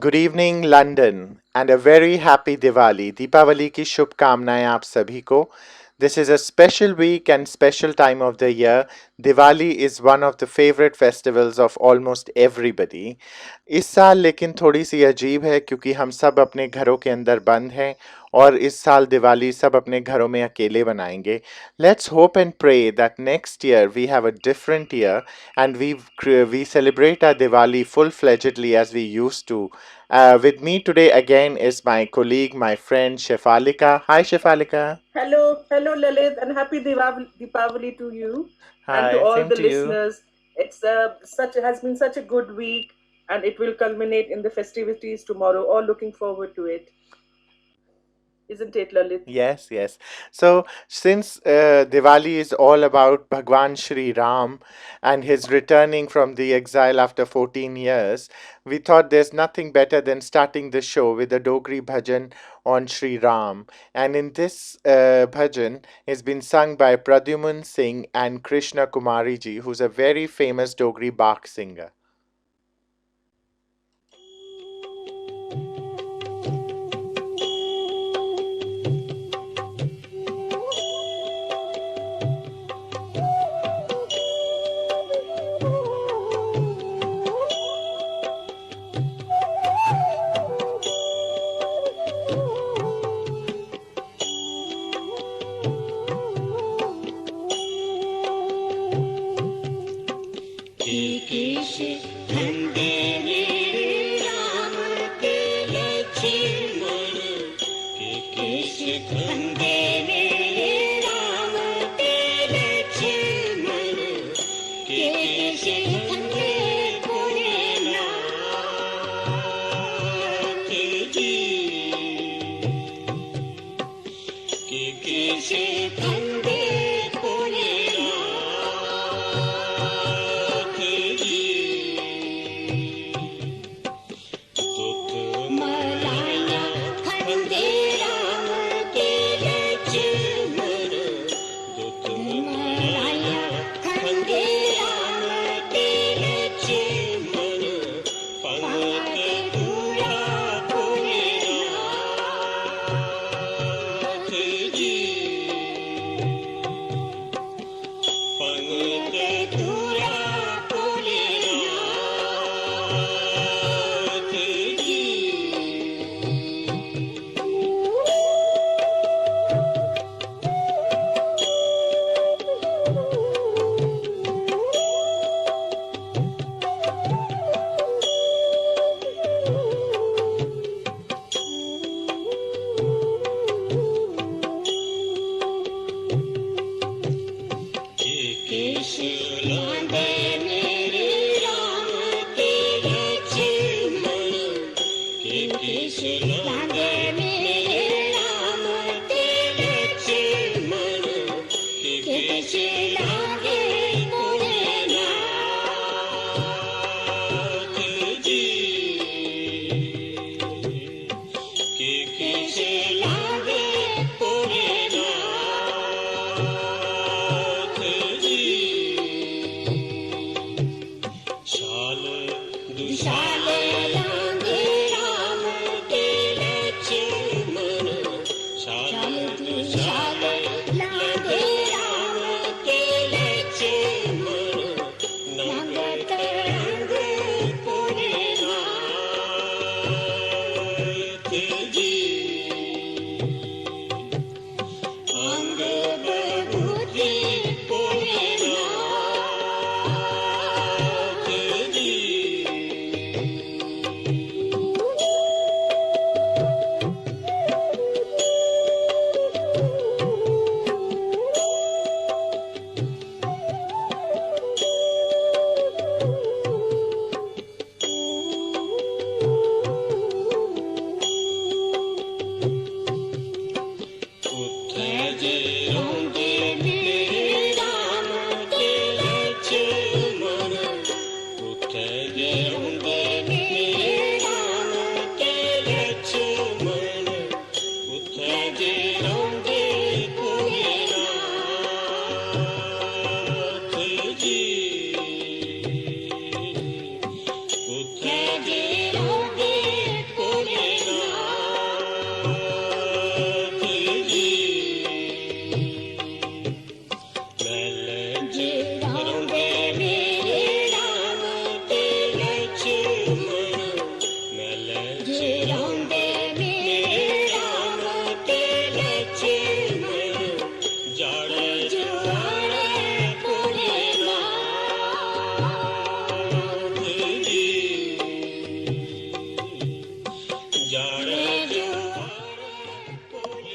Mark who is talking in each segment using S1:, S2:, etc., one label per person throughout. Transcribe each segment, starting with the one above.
S1: Good evening London and a very happy Diwali. Deepawali की शुभकामनाएं आप सभी को। This is a special weekend special time of the year. Diwali is one of the favourite festivals of almost everybody. इस साल लेकिन थोड़ी सी अजीब है क्योंकि हम सब अपने घरों के अंदर बंद हैं और इस साल दिवाली सब अपने घरों में अकेले बनाएंगे। Let's hope and pray that next year we have a different year and we celebrate our Diwali full fledgedly as we used to. With me today again is my colleague, my friend Shefalika. Hi, Shefalika.
S2: Hello, Lalit, and happy Deepavali to you and to
S1: Hi,
S2: all
S1: same
S2: the
S1: to you.
S2: listeners. It's has been such a good week, and it will culminate in the festivities tomorrow. All looking forward to it, isn't it, Lalit?
S1: Yes, yes. So, since Diwali is all about Bhagwan Shri Ram and his returning from the exile after 14 years, we thought there's nothing better than starting the show with a Dogri bhajan on Shri Ram. And in this bhajan has been sung by Pradyuman Singh and Krishna Kumari ji, who's a very famous Dogri Bach singer.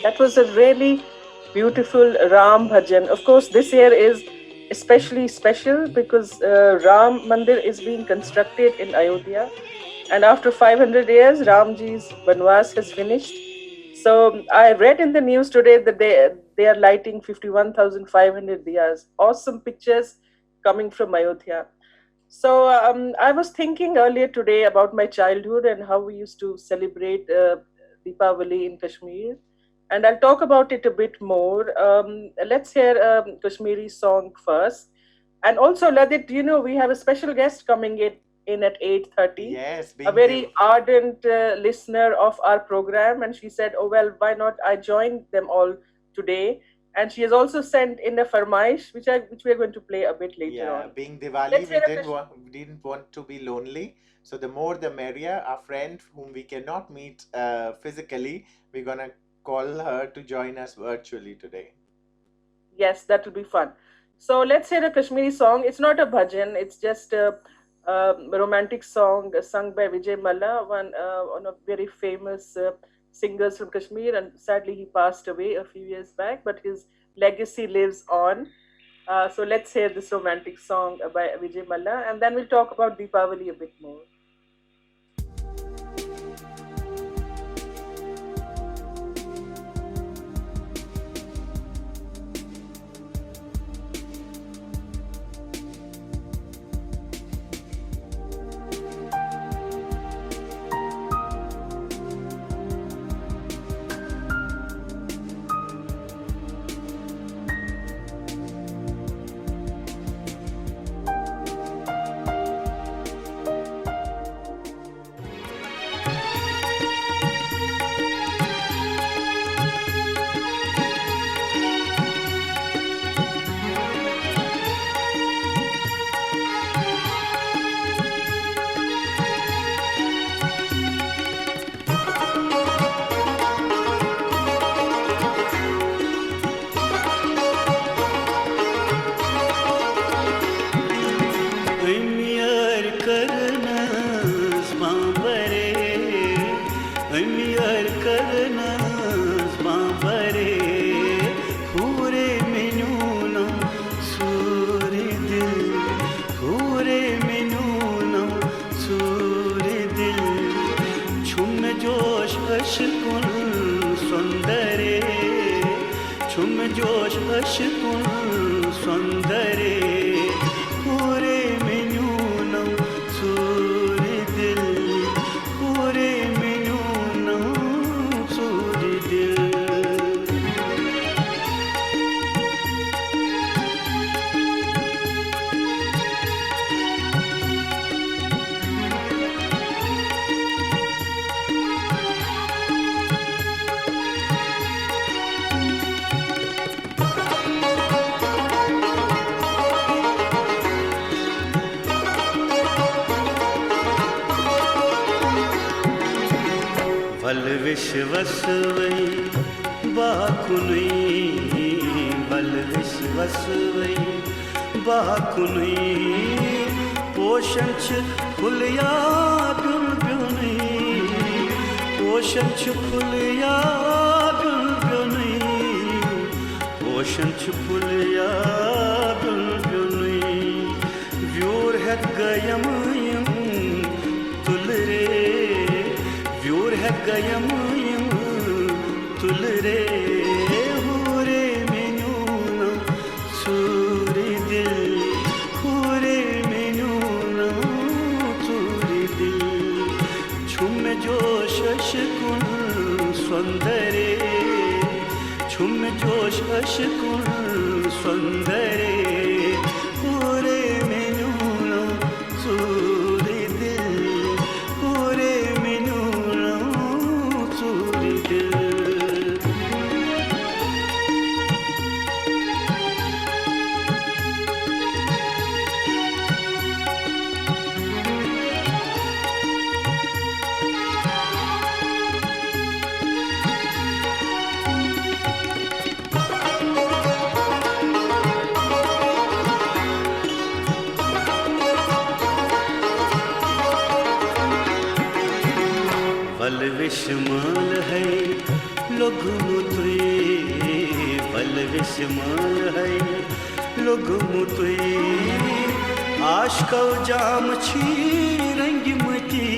S2: That was a really beautiful Ram bhajan. Of course, this year is especially special because Ram Mandir is being constructed in Ayodhya, and after 500 years, Ramji's Banwas has finished. So I read in the news today that they are lighting 51,500 diyas. Awesome pictures coming from Ayodhya. So I was thinking earlier today about my childhood and how we used to celebrate Deepavali in Kashmir, and I'll talk about it a bit more. Let's hear a Kashmiri song first, and also Ladit, we have a special guest coming in at 8:30.
S1: Yes,
S2: A
S1: being
S2: very
S1: Div-
S2: ardent listener of our program, and she said, "Oh well, why not? I join them all today." And she has also sent in a farmaish, which we are going to play a bit later
S1: yeah,
S2: on.
S1: being Diwali,
S2: Let's
S1: we
S2: hear a
S1: didn't want to be lonely. So the more the merrier. Our friend whom we cannot meet physically, we're gonna call her to join us virtually today.
S2: Yes, that will be fun. So let's hear a Kashmiri song. It's not a bhajan. It's just a romantic song sung by Vijay Malla, one of very famous singers from Kashmir. And sadly, he passed away a few years back, but his legacy lives on. So let's hear this romantic song by Vijay Malla, and then we'll talk about Deepavali a bit more.
S3: Ömür karınız bambare, ömür karınız bambare, hure menuna suri dil, hure menuna suri dil, çum josh aşkun sondare, çum josh aşkun sondare. पूरे मेनू नौ सूरी दिल पूरे मेनू नौ सूरी दिल वल विश्वसवै बाकुनुई वल विश्वसवै बाकुनुई पोषण छ फुलिया ब्युन ब्युनुई पोषण छ फुलिया ब्युन ब्युनुई पोषण छ फुलिया ब्युन ब्युनुई व्योर है गयम तुलरे व्योर है गयम तुलरे हुरे मेनूना सूरी दिल हुरे मेनूना सूरी दिल छुम जोश अशकुन सुंदरे छुम जोश अशकुन सुंदरे हुरे मेनूना सूरी दिल हुरे मेनूना सूरी दिल वल विषमाल है लोगमुतुई बलविस्मल है लोगमुतुई आशकौ जाम छी रंगमती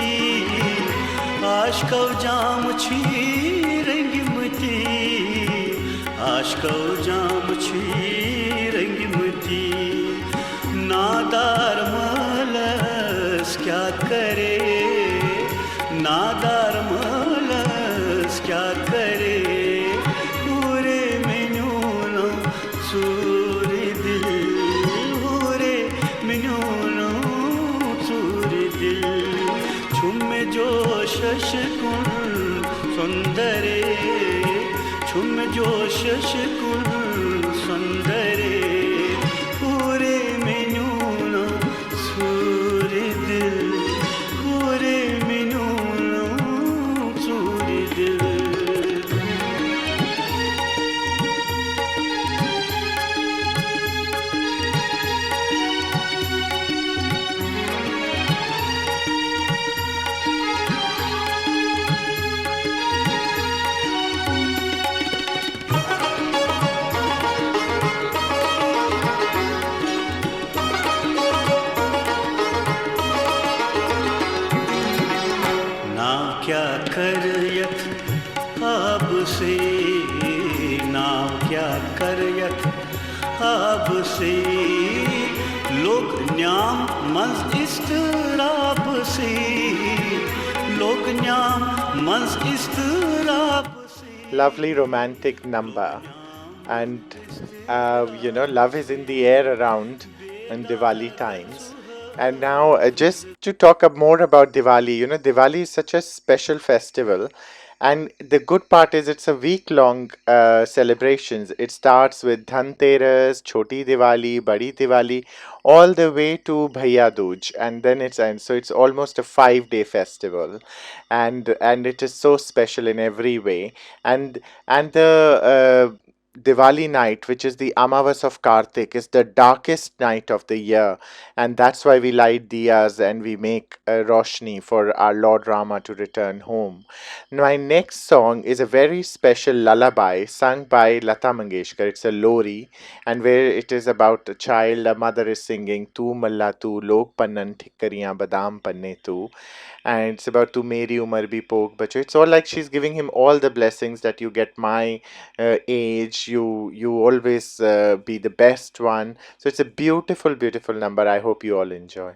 S3: आशकौ जाम छी रंगमती आशकौ जाम छी रंगमती नादार मलस क्या करे नादार मलस क्या करे पूरे मिन्यूनो सूरी दिल पूरे मिन्यूनो सूरी दिल छुम जो शशकुल सुंदरे छुम जो शशकुल सुंदरे पूरे मिन्यूनो सूरी दिल पूरे मिन्यूनो सूरी दिल क्या करयत आब से नाव क्या करयत आब से लोक न्याम मंज इस्तराब से लोक न्याम मंज इस्तराब से
S1: Lovely romantic number. And love is in the air around in Diwali times. And now, just to talk more about Diwali, Diwali is such a special festival. And the good part is it's a week-long celebrations. It starts with Dhanteras, Choti Diwali, Badi Diwali, all the way to Bhaiya Dooj, and then it's ends. So it's almost a 5-day festival, and it is so special in every way. And the Diwali night, which is the Amavas of Kartik, is the darkest night of the year, and that's why we light diyas and we make roshni for our Lord Rama to return home. My next song is a very special lullaby sung by Lata Mangeshkar. It's a lori, and where it is about a child, a mother is singing Tu Malla Tu Log Pannan Thikkariyan Badam Panne Tu, and it's about Tu Meri Umar Bhi Pok Bacho. It's all like she's giving him all the blessings that you get my age, you always be the best one. So it's a beautiful, beautiful number. I hope you all enjoy.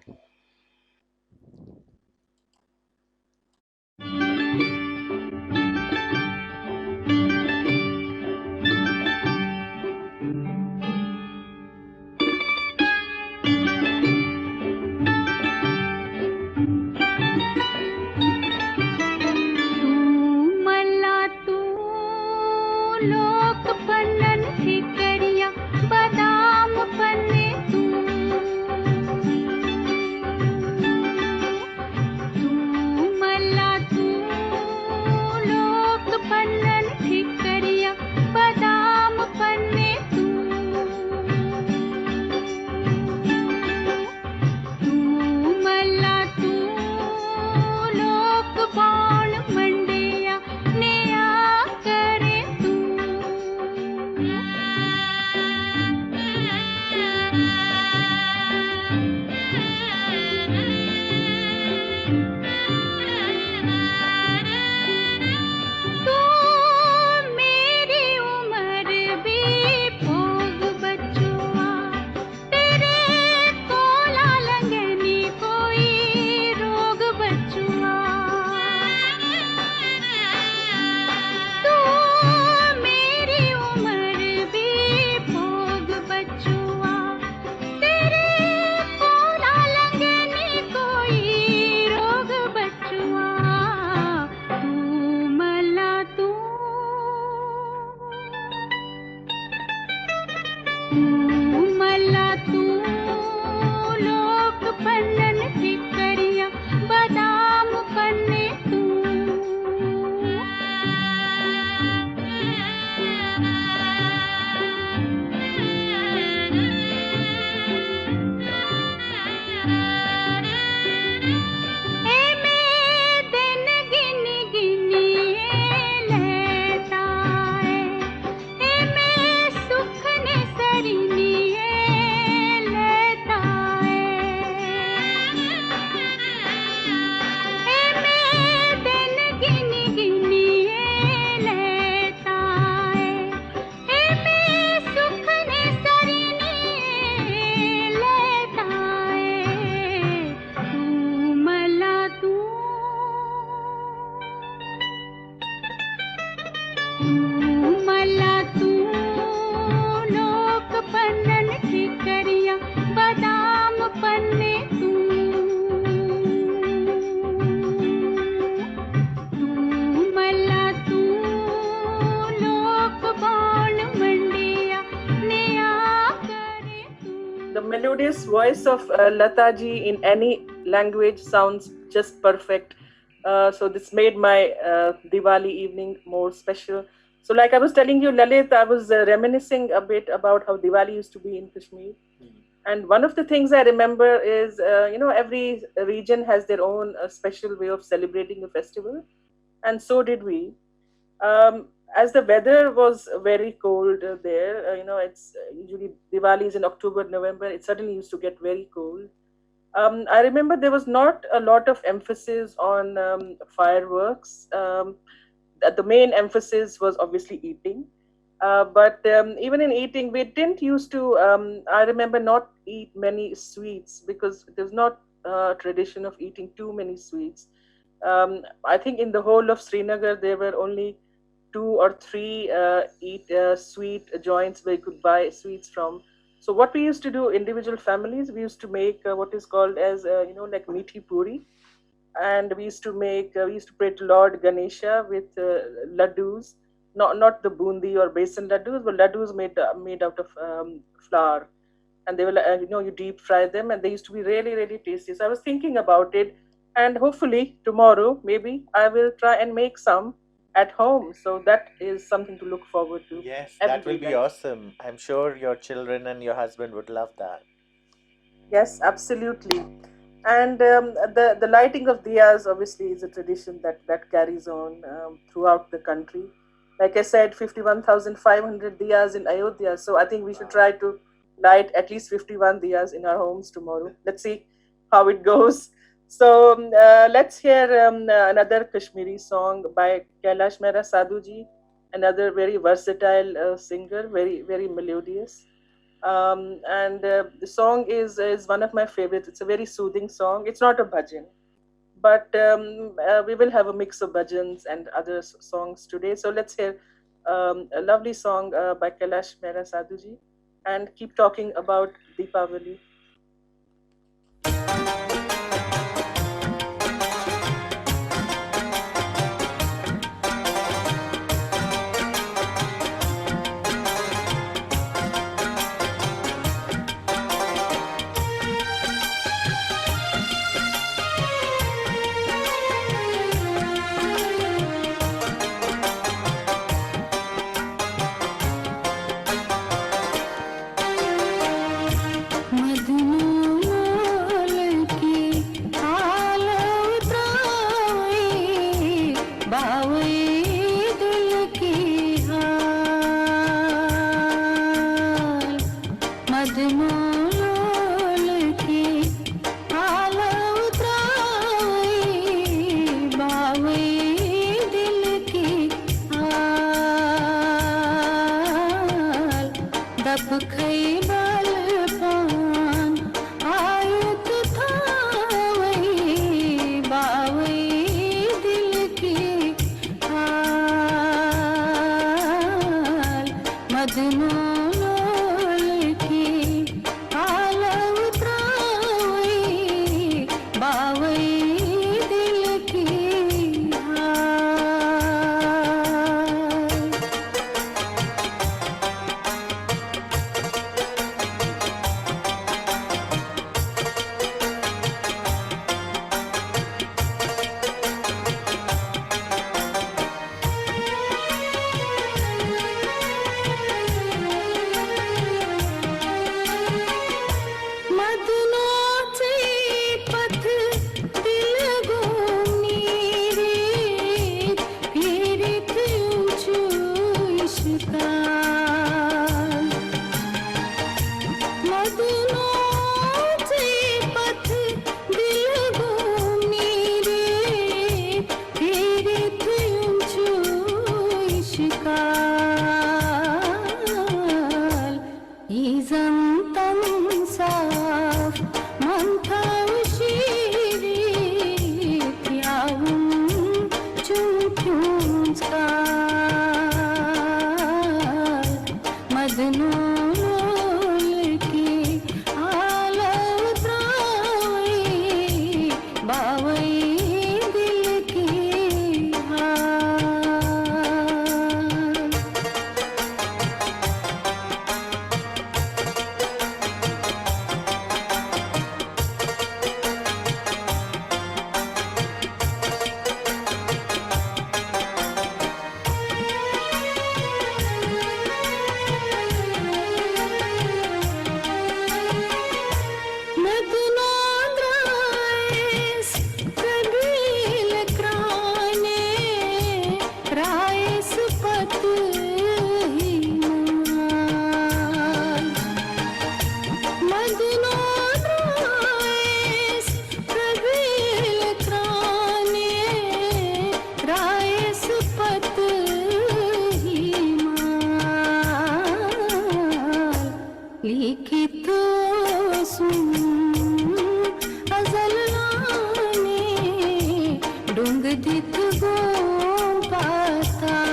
S4: मला तू लोक पन्नन ठिकरिया बदाम पन्ने तू मला तू लोक बाण मंडिया नेया करे तू.
S2: The melodious voice of Lata ji in any language sounds just perfect. So this made my Diwali evening more special. So like I was telling you, Lalit, I was reminiscing a bit about how Diwali used to be in Kashmir. And one of the things I remember is, every region has their own special way of celebrating the festival. And so did we. As the weather was very cold there, it's usually Diwali is in October, November. It suddenly used to get very cold. I remember there was not a lot of emphasis on fireworks. The main emphasis was obviously eating. But even in eating, we didn't used to, I remember not eat many sweets because there's not a tradition of eating too many sweets. I think in the whole of Srinagar, there were only 2 or 3 sweet joints where you could buy sweets from. So what we used to do, individual families, we used to make what is called as like meethi puri, and we used to pray to Lord Ganesha with laddus, not the bundi or besan laddus, but laddus made out of flour, and they will you deep fry them, and they used to be really really tasty. So I was thinking about it, and hopefully tomorrow maybe I will try and make some at home. So that is something to look forward to.
S1: Yes,
S2: every
S1: that will be
S2: day.
S1: awesome. I'm sure your children and your husband would love that.
S2: Yes, absolutely. And the lighting of diyas obviously is a tradition that carries on throughout the country. Like I said, 51,500 diyas in Ayodhya. So I think we should try to light at least 51 diyas in our homes tomorrow. Let's see how it goes. So let's hear another Kashmiri song by Kailash Mehra Sadhu ji, another very versatile singer, very very melodious. And the song is one of my favorites. It's a very soothing song. It's not a bhajan, but we will have a mix of bhajans and other songs today. So let's hear a lovely song by Kailash Mehra Sadhu ji, and keep talking about Deepavali.
S4: मदनों लोल की आलव त्रावई बावई दिल की हाल। Madunodrais kabil krane rais pat himal। Madunodrais kabil krane rais pat himal। लिखित सुन अजलाने डुंगदित गो पाताल।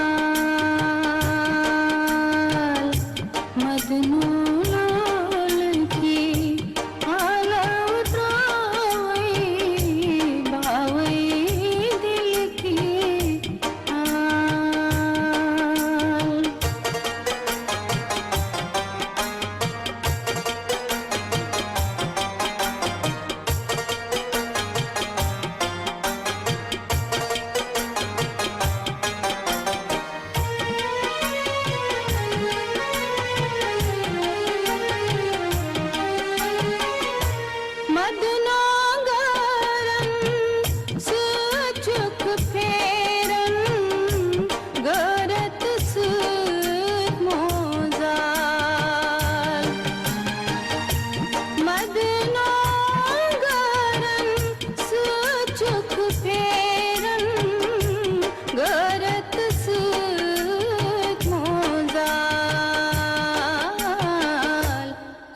S4: मदनों लोल की आलव त्रावई बावई दिल की हाल। मदनागरन सुचुक फेरन गरत सुत मोजाल। मदनागरन सुचुक फेरन गरत सुत मोजाल।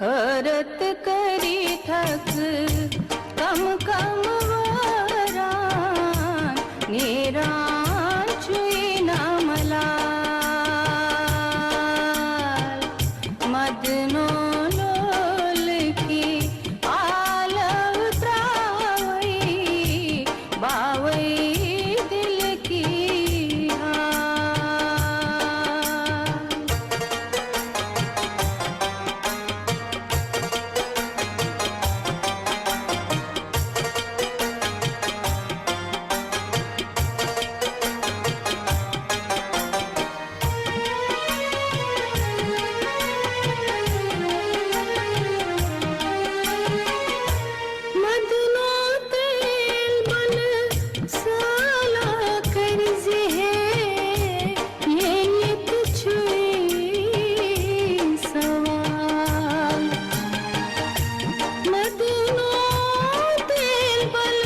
S4: हरत करी थक कम कम वरान निरान चुई नामलाल। मदनों लोल की आलव त्रावई बावई दिल की हाल। मदनों तेल बन साला कर्ज है ये नित छुई सवाल। मदनों तेल बन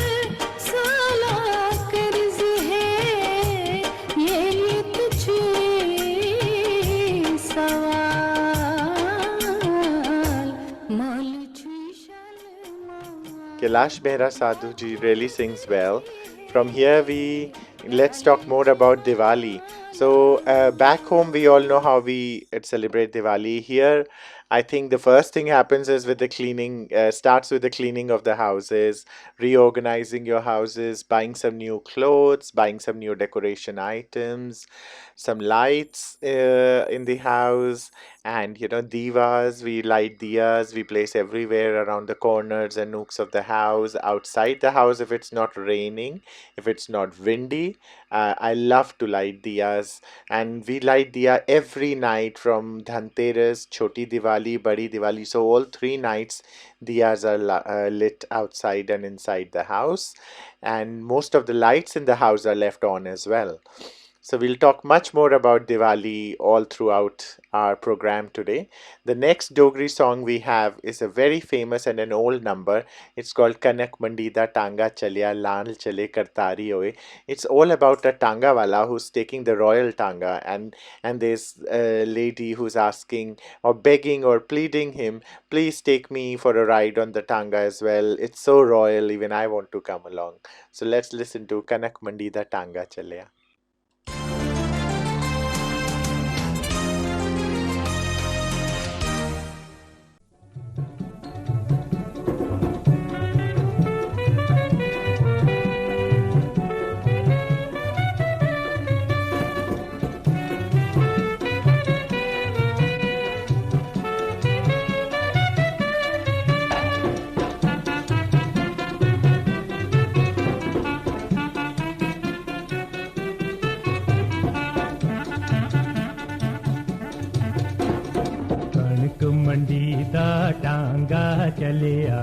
S4: साला कर्ज है ये नित छुई सवाल। मल छुई शलमा
S1: Kailash Mehra Sadhu ji really sings well. From here, let's talk more about Diwali. So, back home, we all know how we celebrate Diwali. Here, I think the first thing happens is with the cleaning, starts with the cleaning of the houses, reorganizing your houses, buying some new clothes, buying some new decoration items, some lights in the house, and divas. We light diyas, we place everywhere around the corners and nooks of the house, outside the house if it's not raining, if it's not windy. I love to light diyas, and we light diya every night from Dhanteras, Choti Diwali, Badi Diwali. So all 3 nights diyas are lit outside and inside the house, and most of the lights in the house are left on as well. So we'll talk much more about Diwali all throughout our program today. The next Dogri song we have is a very famous and an old number. It's called Kanak Mandida Tanga Chalya Lal Chale Kartari Oye. It's all about a tanga wala who's taking the royal tanga, and there's a lady who's asking or begging or pleading him, please take me for a ride on the tanga as well. It's so royal, even I want to come along. So let's listen to Kanak Mandida Tanga Chalya.
S5: चलिया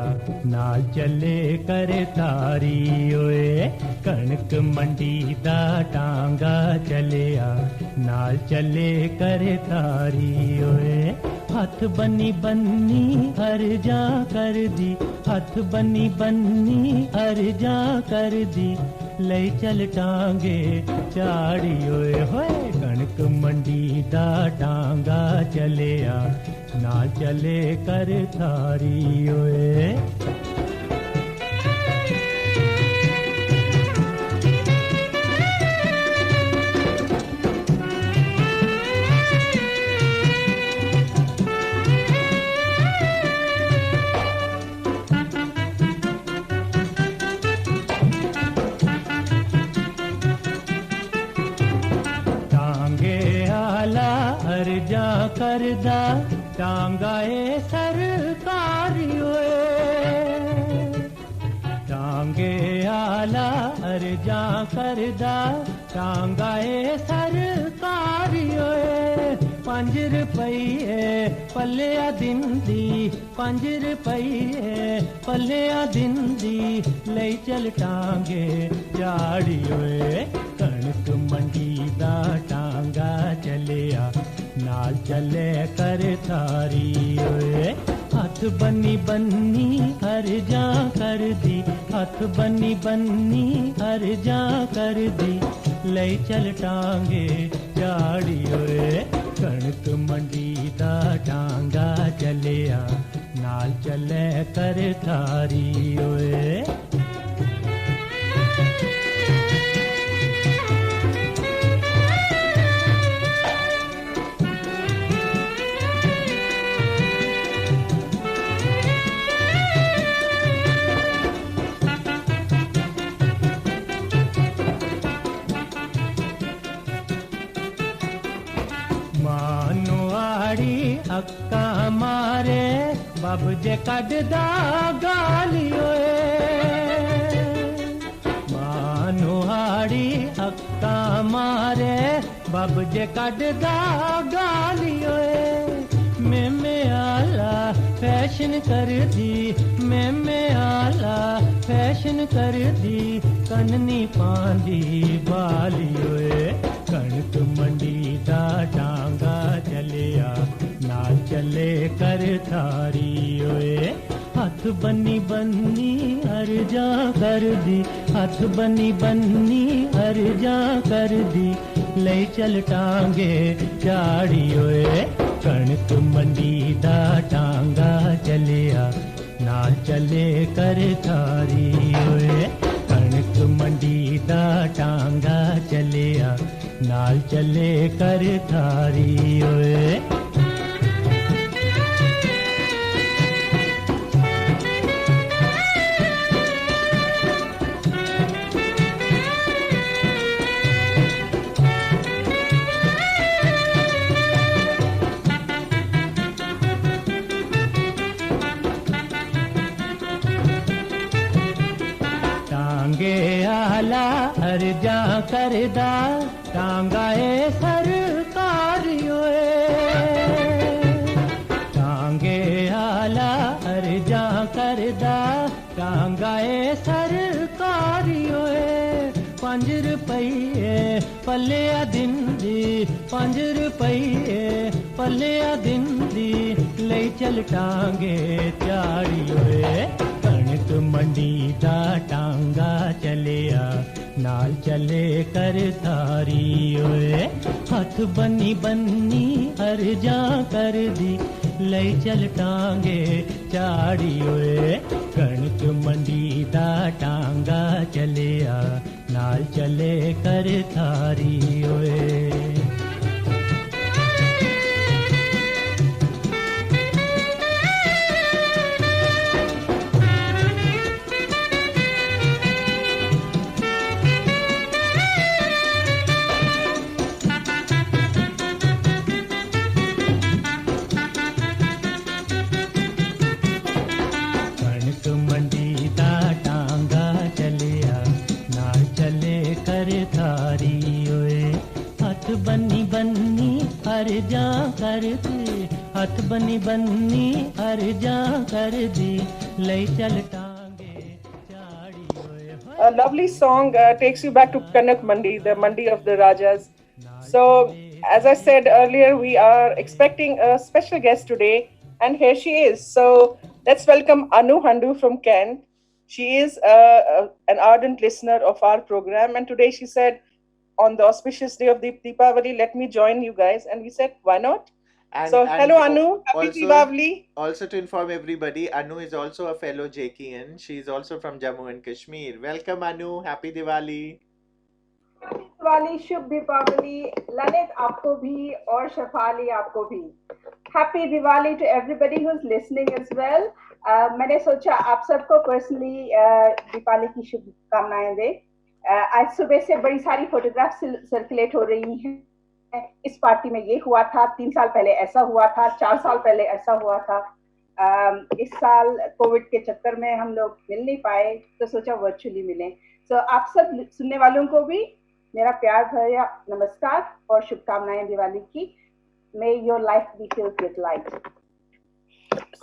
S5: नाल चले कर थारी ओए कणक मंडी दा टांगा चलिया नाल चले कर थारी ओए हथ बनी बन्नी अर्जा कर दी हथ बनी बन्नी अर्जा कर दी ले चल टांगे चाड़ी ओए होए कणक मंडी दा टांगा चलिया ना चले कर थारी ओए अर्जा करदा टांगाए सरकारी टांगे आला अर्जा करदा टांगाए सरकारी पंज रुपये पल्लिया दिंदी 5 रुपये पल्लिया दिंदी ले चल टांगे झाड़ी कणक मंडी दा टांगा चलिया नाल चले कर थारी हथ बनी बन्नी अर्जा कर दी हथ बनी बन्नी अर्जा कर दी ले चल टांगे झाड़ी कणक मंडी दा टांगा चलिया नाल चले कर थारी अक्का मारे बब जे कढ़दा गाली मानुहाड़ी अक्का मारे बब जे कढ़दा गाली मैं आला फैशन कर दी मैं आला फैशन कर दी कन्नी पांदी बाली कणक मंडी दा टांगा चलिया नाल चले कर थारी हथ बनी बन्नी अर्जा कर दी हथ बनी बन्नी अर्जा कर दी ले चल टांगे झाड़ी कणक मंडी दा टांगा चलिया नाल चले कर थारी कणक मंडी दा टांगा चलिया नाल चले कर थारी टांगे आला अर्जा करदा टांगाए सरकारी टांगे आला अर्जा करदा टांगाए सरकारी 5 रुपये पल्लिया दिंदी 5 रुपये पल्लिया दिंदी ले चल टांगे झाड़ी कणक मंडी दा टांगा चलिया नाल चले कर थारी हथ बनी बन्नी अर्जा कर दी ले चल टांगे झाड़ी कणक मंडी दा टांगा चलिया नाल चले कर थारी अर्जा कर दी हथ बनी बन्नी अर्जा कर दी ले चल टांगे चाड़ी ओए
S2: A lovely song takes you back to Kanak Mandi, the Mandi of the Rajas. So, as I said earlier, we are expecting a special guest today, and here she is. So, let's welcome Anu Handu from Kent. She is an ardent listener of our program, and today she said, on the auspicious day of Deepavali, let me join you guys. And we said, why not? So, hello, Anu. Happy Deepavali.
S1: Also to inform everybody, Anu is also a fellow JKN. She is also from Jammu and Kashmir. Welcome, Anu. Happy Diwali.
S6: Diwali शुभ दीपावली ललित आपको भी और शफाली आपको भी happy Diwali to everybody who is listening as well मैंने सोचा आप सबको personally Deepawali की शुभकामनाएं दें आज सुबह से बड़ी सारी फोटोग्राफ सर्कुलेट हो रही हैं इस पार्टी में ये हुआ था 3 साल पहले ऐसा हुआ था 4 साल पहले ऐसा हुआ था इस साल कोविड के चक्कर में हम लोग मिल नहीं पाए तो सोचा वर्चुअली मिलें तो आप सब सुनने वालों को भी मेरा प्यार भरा नमस्कार और शुभकामनाएं दिवाली की May your life be filled with light.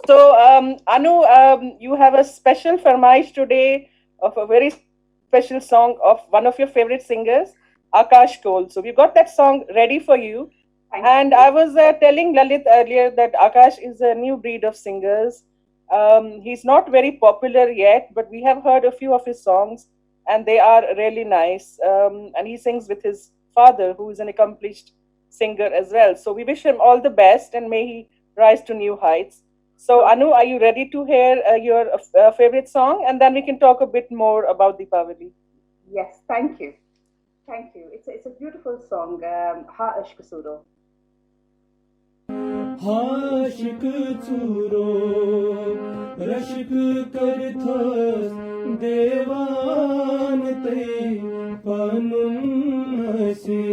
S2: So, Anu, you have a special farmaish today of a very special song of one of your favorite singers, Akash Kol. So, we've got that song ready for you. And I was telling Lalit earlier that Akash is a new breed of singers. He's not very popular yet, but we have heard a few of his songs and they are really nice. And he sings with his father, who is an accomplished singer as well. So we wish him all the best and may he rise to new heights. So Anu, are you ready to hear your favorite song? And then we can talk a bit more about Deepavali.
S6: Yes, thank you. Thank you. It's a beautiful song. Ha Ashq Suro.
S5: हाशिक चूरो रशिक करथस देवान ते पनुम से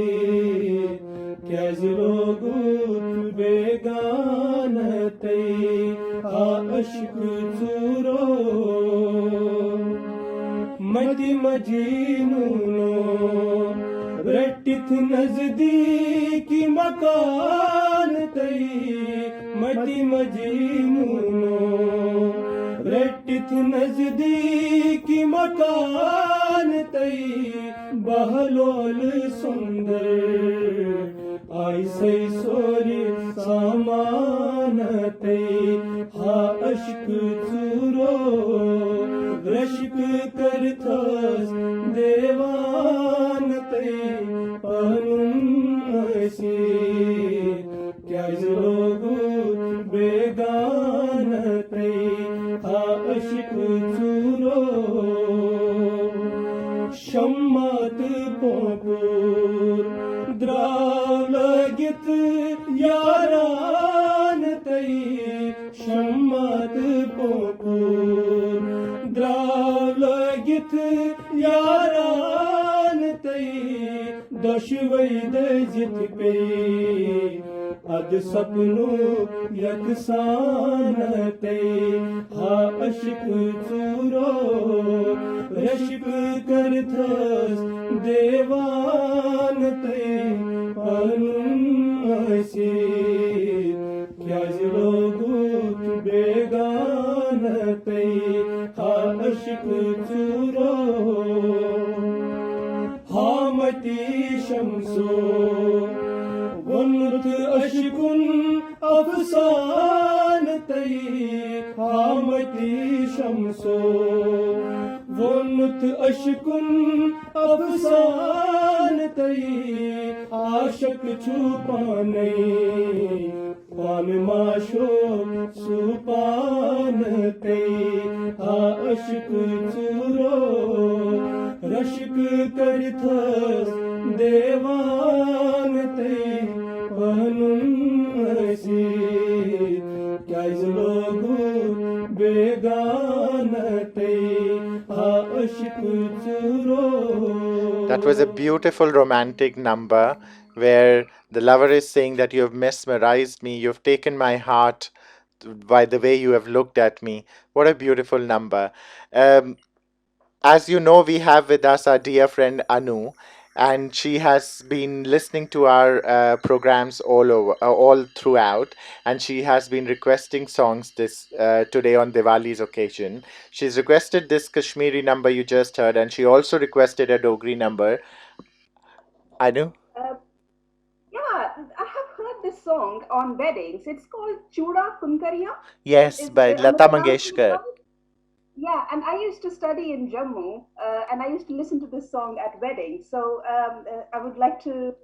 S5: क्या लोगुत बेगान ते आशिक चूरो मति मजीनुनो रटित नजदीकी मकान तई मति मजीनुनो रटित नजदीकी मकान तई बहलोल सुंदर ऐसे सोरी सामान तई हा अश्क चूरो रश्क करथस देवान तई पनुम से क्या लोगु बेगान तई हा अश्क चूरो शम्मत पोपुर द्राव लगित यारान तई शम्मत पोपुर द्राव लगित यारान तई दशवैद जित पे अद सपनु यकसान तई हा अश्क चूरो रश्क करथस देवान तई पनुम से क्या लोगु बेगान तई हा अश्क चूरो हामती शमसो वनुत अश्कुन अफसान तई हामती शमसो वनुत अश्कुन अफसान तई आशक छुपाने पान माशो सुपान तई हा अश्क चूरो रश्क करथस देवान तई पनुम से क्या लोगु बेगान तई हा अश्क चूरो.
S1: That was a beautiful romantic number where the lover is saying that you have mesmerized me, you've taken my heart by the way you have looked at me. What a beautiful number. As you know, we have with us our dear friend Anu, and she has been listening to our programs all throughout, and she has been requesting songs this today on Diwali's occasion. She's requested this Kashmiri number you just heard, and she also requested a Dogri number. Anu?
S6: Uh, yeah, I have heard this song on weddings. It's called Chuda Kunkariya.
S1: Yes, by
S6: Am I
S1: Lata
S6: pronouncing it
S1: Mangeshkar.
S6: right? Yeah, and I used to study in Jammu, and I used to listen to this song at weddings. So I would like to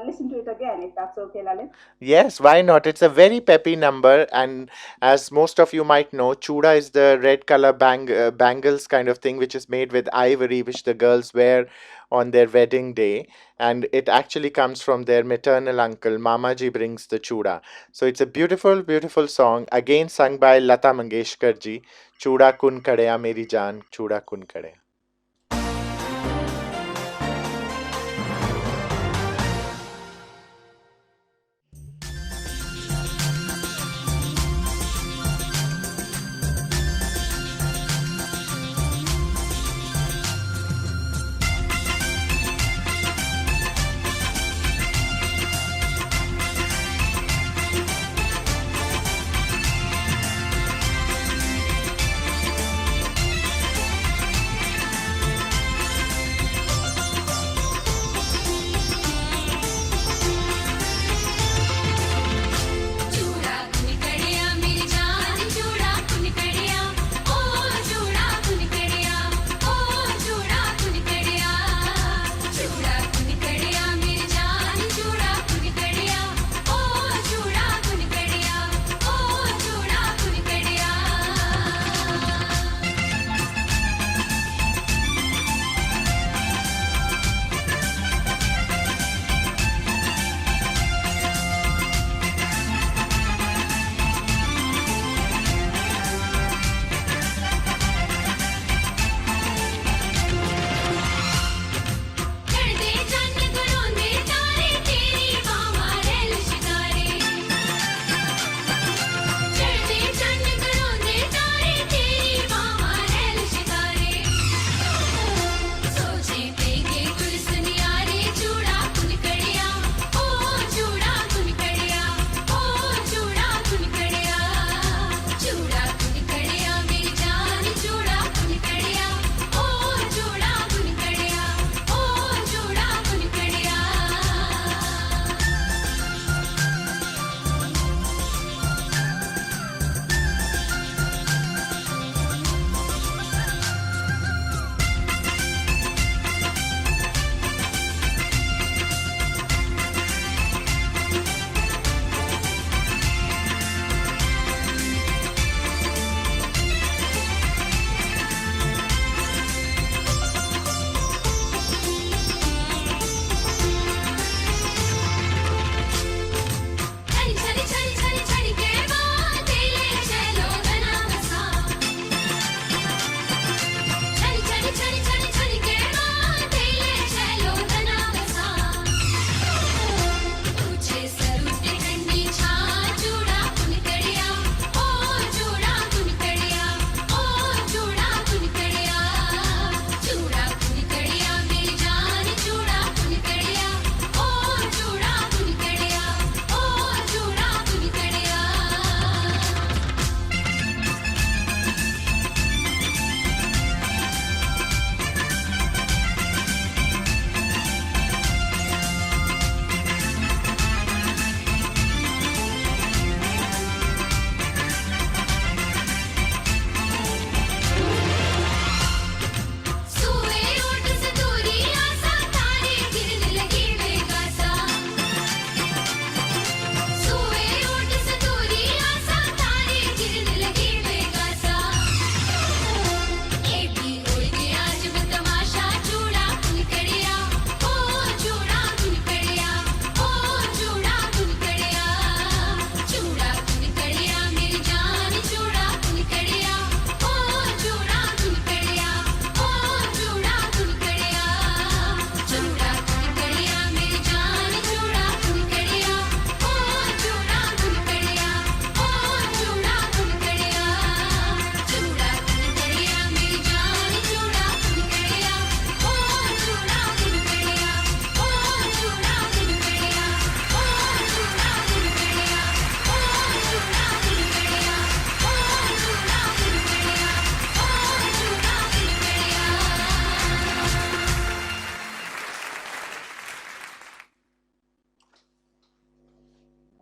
S6: listen to it again, if that's okay, Lalit.
S1: Yes, why not? It's a very peppy number, and as most of you might know, chuda is the red color bangles kind of thing, which is made with ivory, which the girls wear on their wedding day, and it actually comes from their maternal uncle. Mamaji brings the chuda, so it's a beautiful, beautiful song, again sung by Lata Mangeshkar ji. Chuda kun kadaya meri jaan, chuda kun kadaya.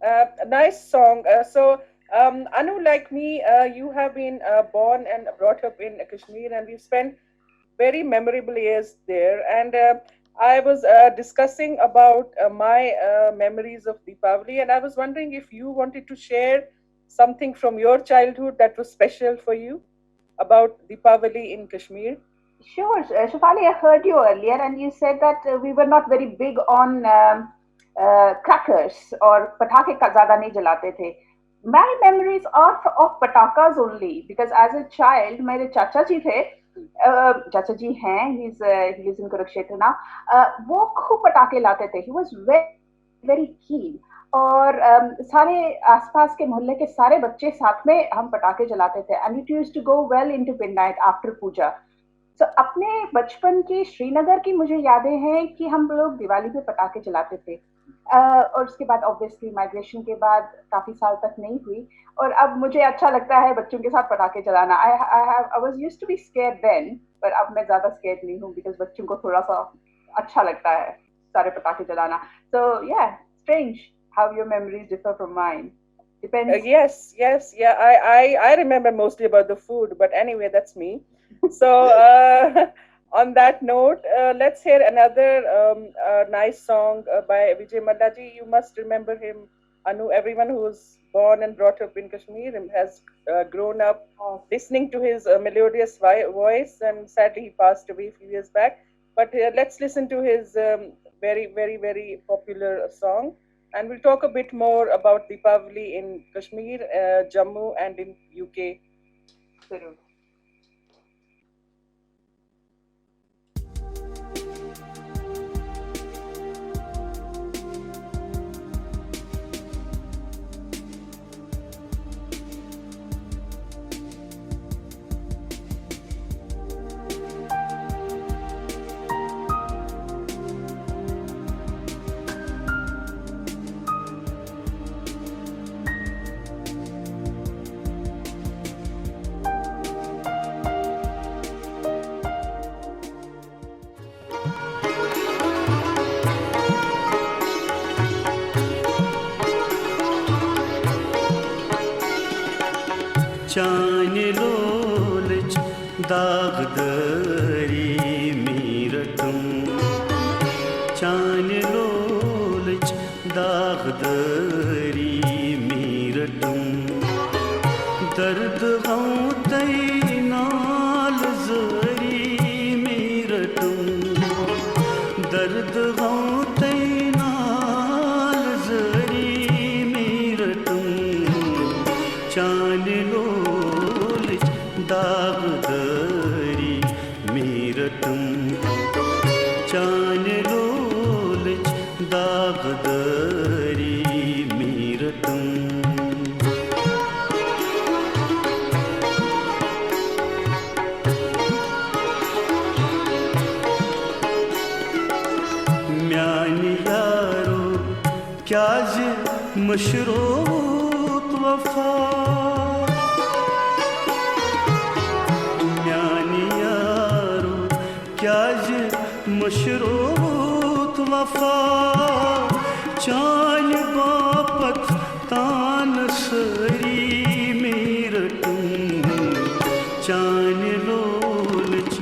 S2: A nice song. Anu, like me, you have been born and brought up in Kashmir, and we've spent very memorable years there. And I was discussing about my memories of Deepavali, and I was wondering if you wanted to share something from your childhood that was special for you about Deepavali in Kashmir.
S6: Sure, Shafali, I heard you earlier, and you said that we were not very big on crackers or patake ka zyada nahi jalate the. My memories are of patakas only because as a child, मेरे चाचा जी थे, चाचा जी हैं, he lives in Kurukshetra now. वो खूब पटाखे लाते थे. He was very keen. और सारे आसपास के मोहल्ले के सारे बच्चे साथ में हम पटाखे जलाते थे. And it used to go well into midnight after puja. तो अपने बचपन की श्रीनगर की मुझे यादें हैं कि हम लोग दिवाली पे पटाखे जलाते थे. और उसके बाद ऑब्वियसली माइग्रेशन के बाद काफी साल तक नहीं हुई और अब मुझे अच्छा लगता है बच्चों के साथ पटाखे चलाना. I was used to be scared then, पर अब मैं ज्यादा स्केयर्ड नहीं हूँ बिकॉज बच्चों को थोड़ा सा अच्छा लगता है सारे पटाखे चलाना. सो या, strange how your memories differ from mine. Depends.
S2: Yes, yeah. I remember mostly about the food, but anyway, that's me. So on that note, let's hear another nice song by Vijay Mallaji. You must remember him, Anu. Everyone who's born and brought up in Kashmir has grown up listening to his melodious voice, and sadly he passed away a few years back. But let's listen to his very, very, very popular song. And we'll talk a bit more about Deepavali in Kashmir, Jammu, and in UK.
S6: Zero.
S3: चान लोलच दागदरी मीरतम चान लोलच दागदरी मीरतम दर्द गम तई नाल जरी मीरतम दर्द गम तई नाल जरी मीरतम चान लोलच दागदरी मीरतम चान लोलच दागदरी मीरतम म्यानी यारो क्या मशरूत वफा म्यानी यारो क्या मशरूत वफा चान बापत तान सरी मीरतम चान लोलच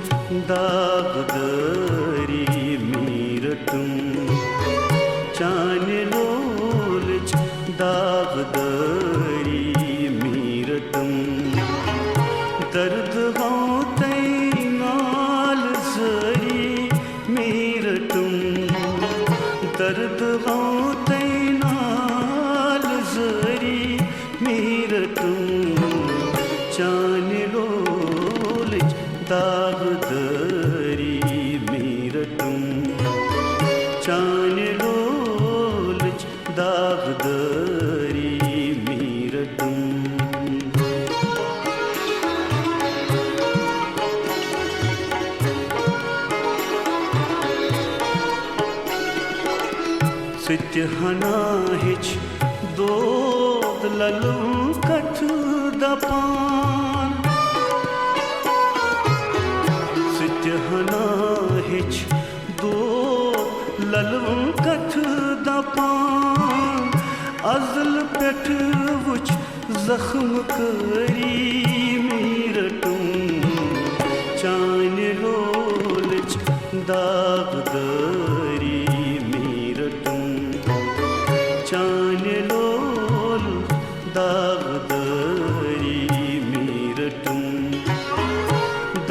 S3: दागदरी मीरतम चान लोलच दागदरी मीरतम दर्द गाँव तई नाल जरी मीरतम दर्द गाँव तई नाल जरी मीरतम चान लोलच दागदरी मीरतम चान लोलच दागदरी मीरतम सित हना हिच दोद ललू कठ दपान सित हना हिच दो ललू कठ दपान अज़ल पेठ वुच ज़ख्म करी मीरटूं चाने लोलच दागदारी मीरटूं चाने लोल दागदारी मीरटूं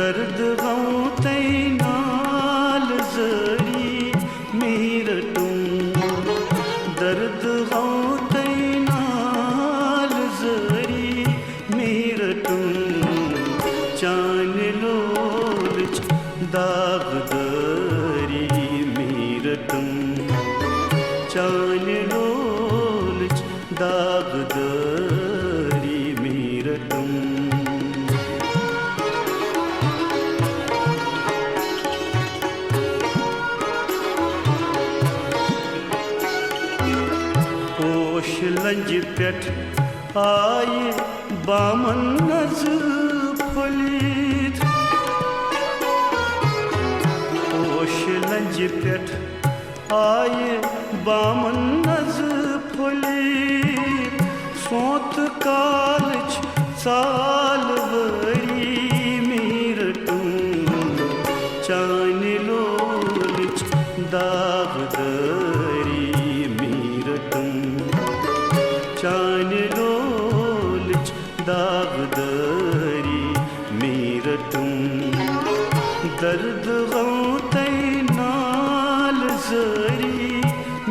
S3: दर्द गम तैनाल जरी मीरटूं दर्द गम तैनाल जरी मीरटूं चान लोलच दागदारी मीरटूं चान लोलच दागदारी मीरटूं पोश लंज पेठ आए बामन नज फलित पोश लंज पेठ आए बामन नज फलित सोत कालच साल वरी मीरटूं चान लोलच दागदारी मीरटूं चान लोलच दागदारी मीरटूं दर्द गम तैनाल जरी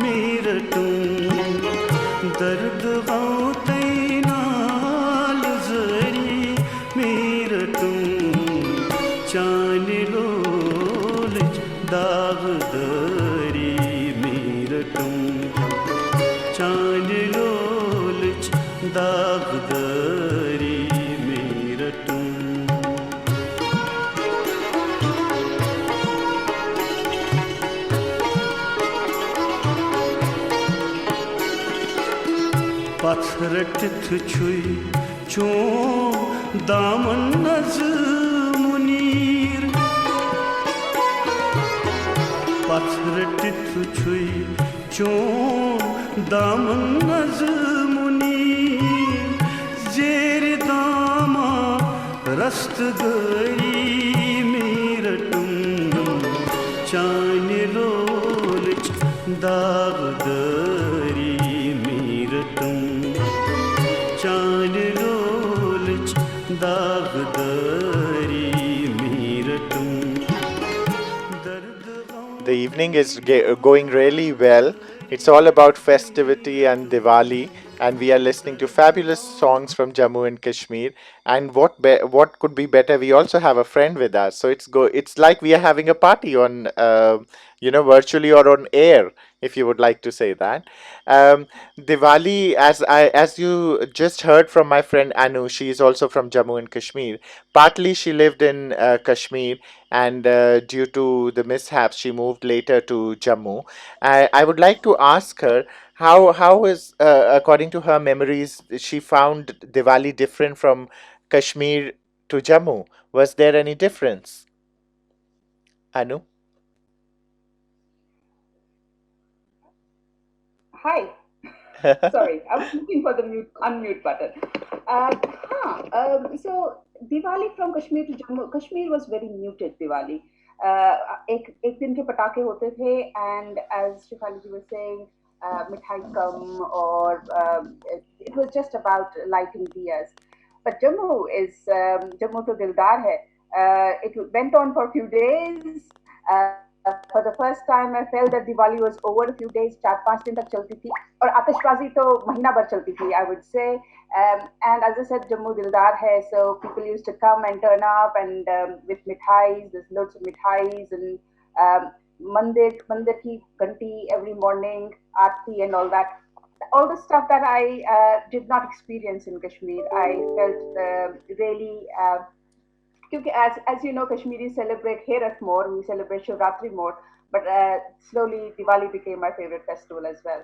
S3: मीरटूं दर्द गम तैनाल जरी मीरटूं चान लोलच दागदारी मीरटूं चान लोलच दागदारी मीरटूं पत्थर टिथ छुई चों दामन नज मुनीर पत्थर टिथ छुई चों दामन नज मुनीर जेर दामा रस्त गरी मीरटूं चान लोलच दागदारी मीरटूं चान लोलच दागदारी मीरटूं दर्द
S1: The evening is going really well. It's all about festivity and Diwali, and we are listening to fabulous songs from Jammu and Kashmir. And what could be better? We also have a friend with us, so it's like we are having a party on virtually or on air, if you would like to say that. Diwali, as you just heard from my friend Anu, she is also from Jammu and Kashmir. Partly she lived in Kashmir, and due to the mishaps, she moved later to Jammu. I would like to ask her how is according to her memories she found Diwali different from Kashmir to Jammu. Was there any difference, Anu?
S6: Hi. Sorry, I was looking for the unmute button. So Diwali from Kashmir to Jammu. Kashmir was very muted Diwali. एक दिन के पटाखे होते थे, and as Shefali ji was saying, मिठाई कम, और it was just about lighting diyas. But Jammu to Dildar hai. It went on for a few days. For the first time, I felt that Diwali was over a few days. 4-5 दिन तक चलती थी, और आतिशबाजी तो महीना भर चलती थी, I would say. And as I said, Jammu Dildar hai, so people used to come and turn up, and with mithais, there's loads of mithais, and mandir ki ganti every morning, aarti and all that. All the stuff that I did not experience in Kashmir. I felt really. Because as you know, Kashmiris celebrate Herat more, we celebrate Shivratri more, but slowly Diwali became my favorite festival as well.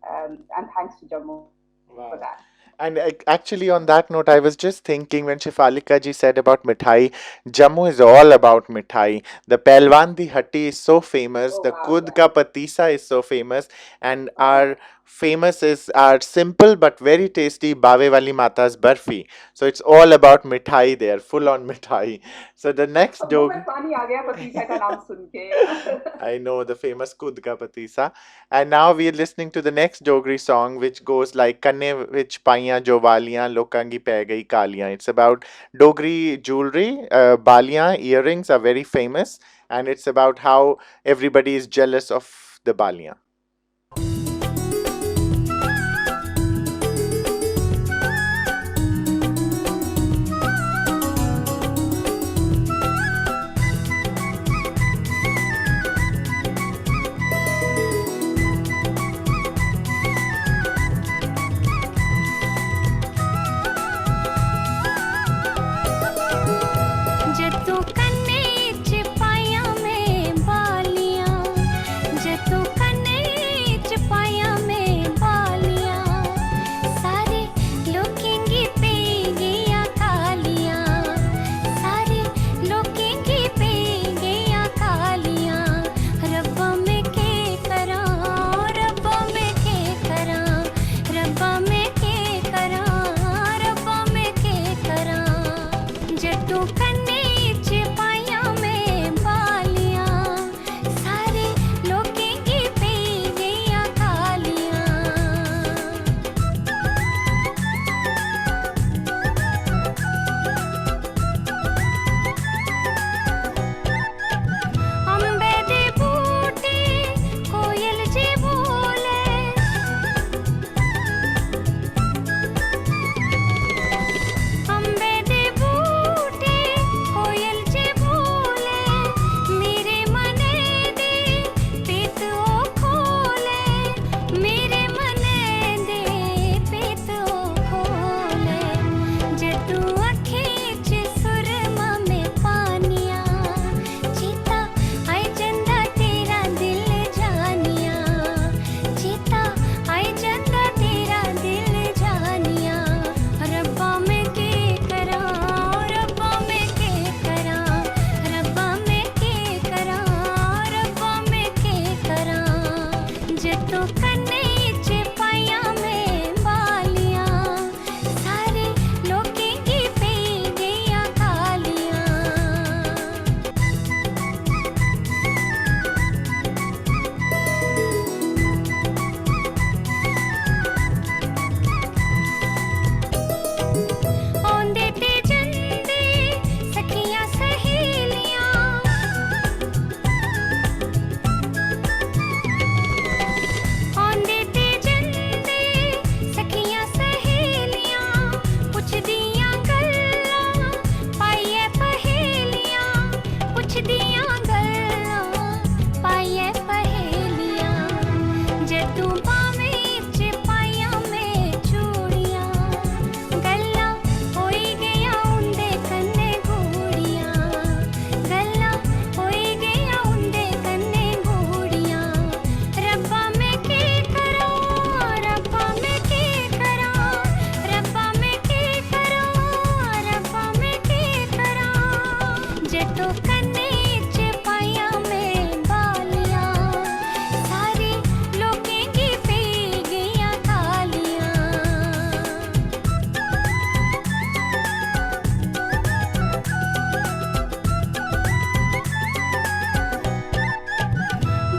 S6: And thanks to Jammu for that.
S1: And actually, on that note, I was just thinking when Shifalika ji said about mithai, Jammu is all about mithai. The Pelwan Di Hatti is so famous,
S6: Oh
S1: the
S6: wow,
S1: Kud
S6: yeah.
S1: Ka Patisa is so famous, and our famous is our simple but very tasty Bave Wali Mata's Barfi. So it's all about mithai there, full on mithai. So the next
S6: अब मुंह में
S1: dog.
S6: पानी आ गया पतीसा का नाम सुन के.
S1: I know the famous Kud Ka Patisa. And now we are listening to the next Dogri song, which goes like Kanne Vich Paiyan Jo Waliyan Lokangi Pੈ Gayi Kaliyan. It's about Dogri jewelry. Baliyan earrings are very famous, and it's about how everybody is jealous of the Baliyan.
S4: जतों कन्ने च पाया में बालियां, जतों कन्ने च पाया में बालियां, सारे लोकें गी पे गया कालियां, सारे लोकें गी पे गया कालियां, रब्बा में के करां, रब्बा में के करां, रब्बा में के करां, रब्बा में के करां, जतों कन्ने च पाया में बालियां, सारे लोकें गी पे गया कालियां। अंबे दे बूटे कोयल जे बोले, अंबे दे बूटे कोयल जे बोले, मेरे मने दे पेत ओ खोले, मेरे मने दे पेत ओ खोले, जतू अखें च सुरमा में पानिया, चीता आई जंदा तेरा दिल जानिया, चीता आई जंदा तेरा दिल जानिया, रब्बा में के करां, रब्बा में के करां, रब्बा में के करां, रब्बा में के करां, जतों कन्ने च पाया में बालियां, सारे लोकें गी पे गया कालियां। औंदे ते जंदे सखियां सहेलियां, औंदे ते जंदे सखियां सहेलियां, पुछदियां गल्लां पाइयै पहेलियां, पुछदियां गल्लां पाइयै पहेलियां, जतू बावें च पाया में चूड़ियां, गल्लां होई गया उंदे कन्ने गूड़ियां, गल्लां होई गया उंदे कन्ने गूड़ियां, रब्बा में के करां, रब्बा में के करां, रब्बा में के करां, रब्बा में के करां, जतों कन्ने च पाया में बालियां, सारे लोकें गी पे गया कालियां।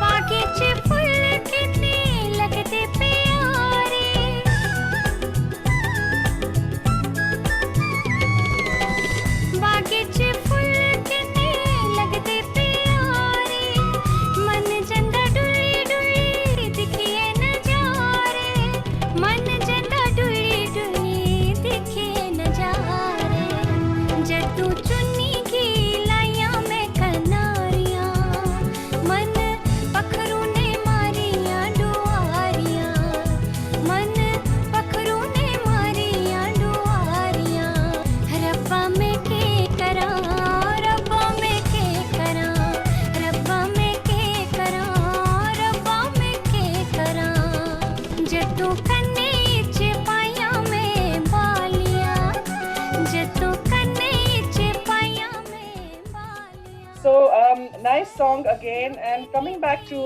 S4: बागे च फुल्ल किन्ने लगदे प्यारे, बागे च फुल्ल किन्ने लगदे प्यारे, मन जंदा डुली डुली दिखिए नजारे, मन जंदा डुली डुली दिखिए नजारे, जतू चुन्नी की लाइयां में कनारियां, मन पखरू ने मारियां डुआरियां, मन पखरू ने मारियां डुआरियां, रब्बा में के करां, रब्बा में के करां, रब्बा में के करां, रब्बा में के करां, जतू कन्ने च पाया में
S2: nice song again. And coming back to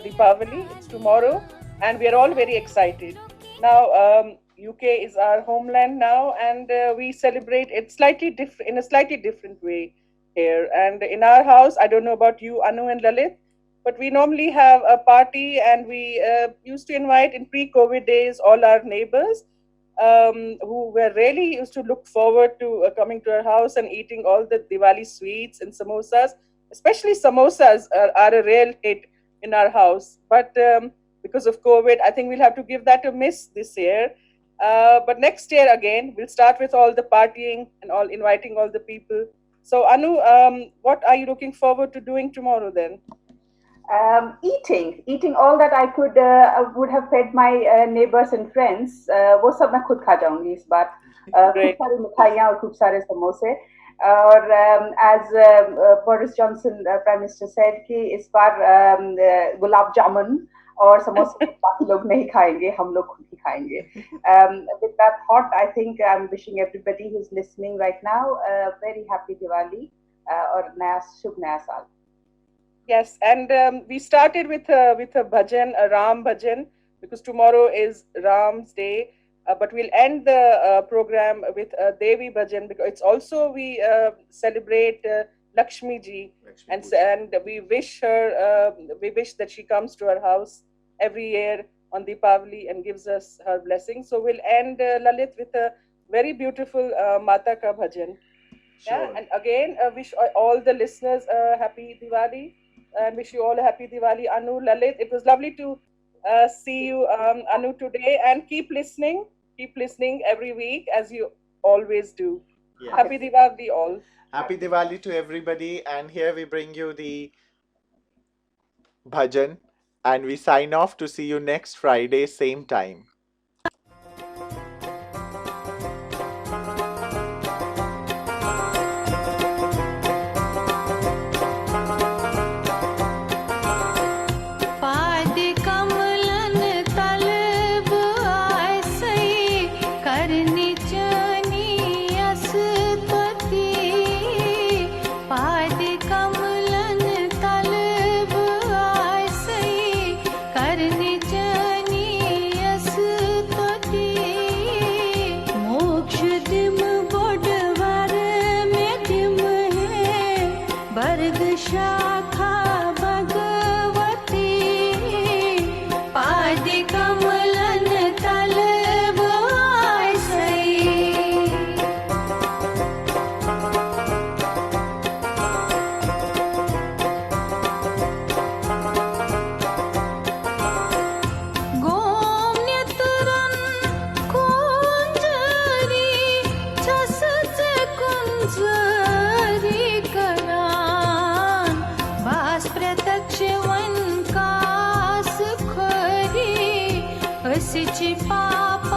S2: Deepavali, it's tomorrow, and we are all very excited. Now, UK is our homeland now, and we celebrate it slightly different in a slightly different way here. And in our house, I don't know about you, Anu and Lalit, but we normally have a party, and we used to invite in pre-COVID days all our neighbors who were really used to look forward to coming to our house and eating all the Diwali sweets and samosas. Especially samosas are a real hit in our house. But because of COVID, I think we'll have to give that a miss this year. But next year again, we'll start with all the partying and all inviting all the people. So Anu, what are you looking forward to doing tomorrow then?
S6: Eating all that I could would have fed my neighbors and friends. वो सब मैं खुद खा जाऊंगी इस बार. खूब
S2: Great.
S6: सारी मिठाइयाँ और खूब सारे समोसे. और as Boris Johnson Prime Minister said कि इस बार गुलाब जामुन और समोसे बाकी लोग नहीं खाएंगे, हम लोग खुद ही खाएंगे. With that thought, I think I'm wishing everybody who's listening right now a very happy Diwali और नया शुभ नया साल.
S2: Yes, and we started with a bhajan, a Ram bhajan, because tomorrow is Ram's day. But we'll end the program with a Devi bhajan because it's also we celebrate Lakshmi ji, and we wish her we wish that she comes to our house every year on Deepavali and gives us her blessing. So we'll end Lalit with a very beautiful Mata ka bhajan. Yeah, and again wish all the listeners a happy Diwali. And wish you all a happy Diwali. Anu, Lalit, it was lovely to see you, Anu, today. And keep listening every week as you always do.
S1: Yeah.
S2: Happy Diwali all.
S1: Happy Diwali to everybody, and here we bring you the bhajan, and we sign off to see you next Friday, same time.
S4: पाद कमलन तलब आसै करनी चनी असतति पाद कमलन तलब आसै करनी चनी असतति मोक्ष दिम बोडवर में दिम है वर्ग शाखा भगवती पाद कमलन तलब आसै गोम्यतरन कुंजरी छसच कुंजरी करान बास प्रत्यक्ष वन कास खरी हसची पाप